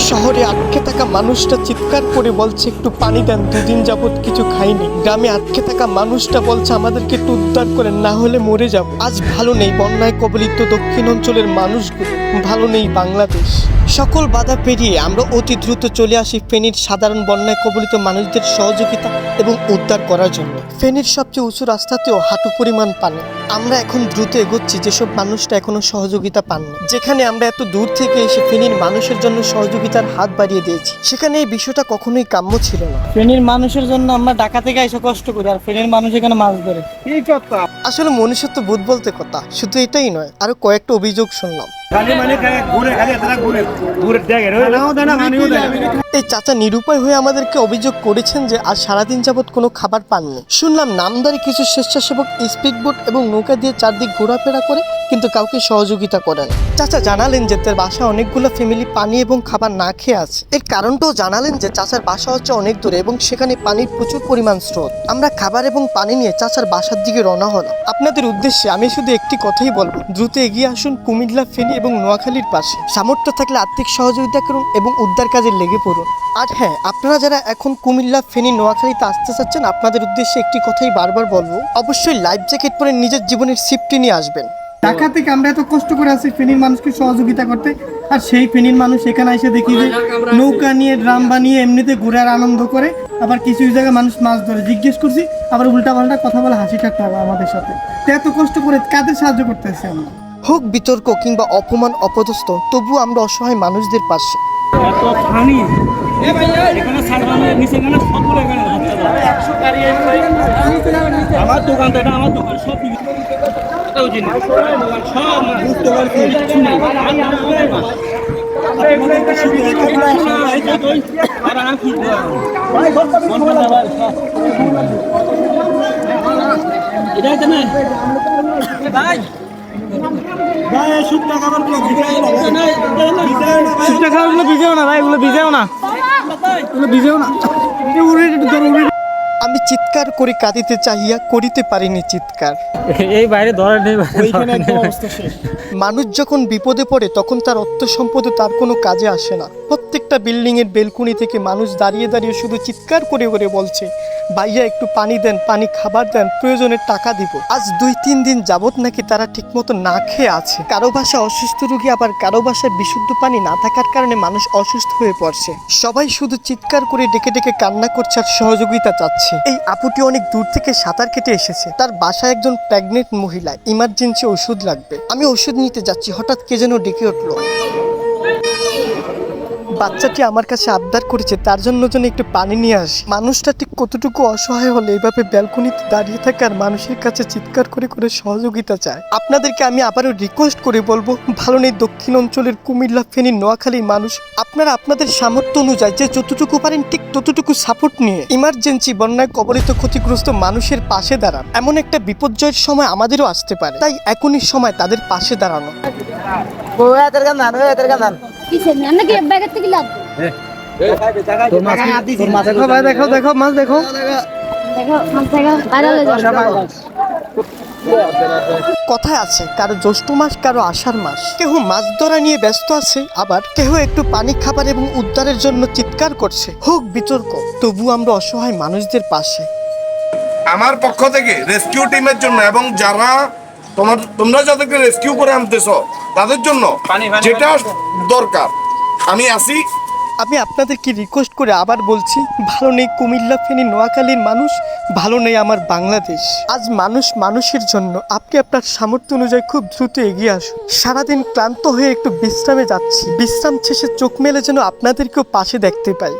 শহরে আটকে থাকা মানুষটা চিৎকার করে বলছে একটু পানি দেন, দুদিন যাবত কিছু খাইনি। গ্রামে আটকে থাকা মানুষটা বলছে আমাদেরকে একটু উদ্ধার করেন, না হলে মরে যাব। আজ ভালো নেই বন্যায় কবলিত দক্ষিণ অঞ্চলের মানুষগুলো, ভালো নেই বাংলাদেশ। সকল বাধা পেরিয়ে আমরা অতি দ্রুত চলে আসি ফেনীর সাধারণ বন্যায় কবলিত মানুষদের সহযোগিতা এবং উদ্ধার করার জন্য। ফেনীর সবচেয়ে উঁচু রাস্তাতেও হাঁটু পরিমাণ পানি। আমরা এখন দ্রুত এগোচ্ছি যেসব মানুষটা এখনো সহযোগিতা পাননি। যেখানে আমরা এত দূর থেকে এসে ফেনীর মানুষের জন্য সহযোগিতার হাত বাড়িয়ে দিয়েছি, সেখানে এই বিষয়টা কখনোই কাম্য ছিল না। ফেনীর মানুষের জন্য আমরা ঢাকা থেকে এসে কষ্ট করি, আর ফেনীর মানুষ এখানে মাছ ধরে। আসলে মনুষ্যত্ব বোধ বলতে কথা শুধু এটাই নয়, আরো কয়েকটা অভিযোগ শুনলাম। এই চাচা নিরুপায় হয়ে আমাদেরকে অভিযোগ করেছেন যে আজ সারাদিন যাবৎ কোনো খাবার পাননি। শুনলাম নামদারি কিছু স্বেচ্ছাসেবক স্পিড বোট এবং নৌকা দিয়ে চারদিক ঘোরাফেরা করে কিন্তু কাউকে সহযোগিতা করেন। চাচা জানালেন যে তার বাসা অনেকগুলো ফ্যামিলি পানি এবং খাবার না খেয়ে আছে। এর কারণটাও জানালেন যে চাচার বাসা হচ্ছে অনেক দূরে এবং সেখানে পানির প্রচুর পরিমাণ স্রোত। আমরা খাবার এবং পানি নিয়ে চাচার বাসার দিকে রওনা হলাম। আপনাদের উদ্দেশ্যে আমি শুধু একটি কথাই বলবো, দ্রুত এগিয়ে আসুন কুমিল্লা, ফেনী এবং নোয়াখালীর পাশে। সামর্থ্য থাকলে আর্থিক সহযোগিতা করুন এবং উদ্ধার কাজে লেগে পড়ুন। আর হ্যাঁ, আপনারা যারা এখন কুমিল্লা, ফেনী, নোয়াখালীতে আসতে চাচ্ছেন, আপনাদের উদ্দেশ্যে একটি কথাই বারবার বলবো, অবশ্যই লাইফ জ্যাকেট পরে নিজের জীবনের সেফটি নিয়ে আসবেন। ঢাকা থেকে আমরা এত কষ্ট করে আসি ফেনীর মানুষকে সহযোগিতা করতে, আর সেই ফেনীর মানুষ এখানে এসে দেখি যে নৌকা নিয়ে ড্রাম বানিয়ে এমনিতে ঘুরে আনন্দ করে, আবার কিছু জায়গায় মানুষ মাছ ধরে। জিজ্ঞেস করছি, আবার উল্টা পাল্টা কথা বলে হাসি ঠাট্টা হবে আমাদের সাথে। তো এত কষ্ট করে কাদের সাহায্য করতেছি আমরা? হোক বিতর্ক কিংবা অপমান অপদস্থ, তবুও আমরা অসহায় মানুষদের পাশে। এত পানি এখানে সারবানের নিচে এখানে সবগুলো এখানে আমার দোকান তো, এটা আমার দোকান, সব এটাও জিনিস সব বুঝতে পারছি কিচ্ছু নেই। আমি চিৎকার করে কাঁদিতে চাহিয়া করিতে পারিনি চিৎকার। এই বাইরে ধরে নেই, মানুষ যখন বিপদে পড়ে তখন তার অর্থ সম্পদ তার কোনো কাজে আসে না। প্রত্যেকটা বিল্ডিং এর বেলকুনি থেকে মানুষ দাঁড়িয়ে দাঁড়িয়ে শুধু চিৎকার করে করে বলছে, ভাইয়া একটু পানি দেন, পানি খাবার দেন, প্রয়োজনে টাকা দিব। আজ 2-3 দিন যাবত নাকি তারা ঠিকমতো না খেয়ে আছে। কারো বাসায় অসুস্থ রোগী, আবার কারো বাসায় বিশুদ্ধ পানি না থাকার কারণে মানুষ অসুস্থ হয়ে পড়ছে। সবাই শুধু চিৎকার করে ডেকে ডেকে কান্না করছে আর সহযোগিতা চাচ্ছে। এই আপুটি অনেক দূর থেকে সাঁতার কেটে এসেছে। তার বাসায় একজন প্রেগনেন্ট মহিলা, ইমার্জেন্সি ওষুধ লাগবে। আমি ওষুধ নিতে যাচ্ছি, হঠাৎ কে যেন ডেকে উঠলো। বাচ্চাটি আমার কাছে আবদার করেছে তার জন্য যেন একটু পানি নিয়ে আসি। মানুষটা ঠিক কতটুকু অসহায় হলে এইভাবে ব্যালকনিতে দাঁড়িয়ে থাকে আর মানুষের কাছে চিৎকার করে করে সহযোগিতা চায়। আপনাদেরকে আমি আবারও রিকোয়েস্ট করে বলবো, ভালো নেই দক্ষিণ অঞ্চলের কুমিল্লা, ফেনী, নোয়াখালীর মানুষ, আপনারা আপনাদের সামর্থ্য অনুযায়ী যে যতটুকু পারেন ঠিক ততটুকু সাপোর্ট নিয়ে ইমার্জেন্সি বন্যায় কবলিত ক্ষতিগ্রস্ত মানুষের পাশে দাঁড়ান। এমন একটা বিপর্যয়ের সময় আমাদেরও আসতে পারে, তাই এখনই সময় তাদের পাশে দাঁড়ানো। দেখো মাছ দেখো। কথায় আছে কারো জ্যৈষ্ঠ মাস, কারো আষাঢ় মাস। কেউ মাছ ধরা নিয়ে ব্যস্ত আছে, আবার কেউ একটু পানি, খাবার এবং উদ্ধারের জন্য চিৎকার করছে। হোক বিতর্ক, তবু আমরা অসহায় মানুষদের পাশে। আমার পক্ষ থেকে রেস্কিউ টিমের জন্য এবং যারা তোমরা যাদেরকে রেস্কিউ করে আনতেছো তাদের জন্য যেটা দরকার আমি আছি। আমি আপনাদেরকে রিকোয়েস্ট করে আবার বলছি, ভালো নেই কুমিল্লা, ফেনী, নোয়াখালীর মানুষ, ভালো নেই আমার বাংলাদেশ। আজ মানুষ মানুষের জন্য। আপনি আপনার সামর্থ্য অনুযায়ী খুব দ্রুত এগিয়ে আসুন। সারাদিন ক্লান্ত হয়ে একটু বিশ্রামে যাচ্ছি, বিশ্রাম শেষে চোখ মেলে যেন আপনাদেরকেও পাশে দেখতে পাই।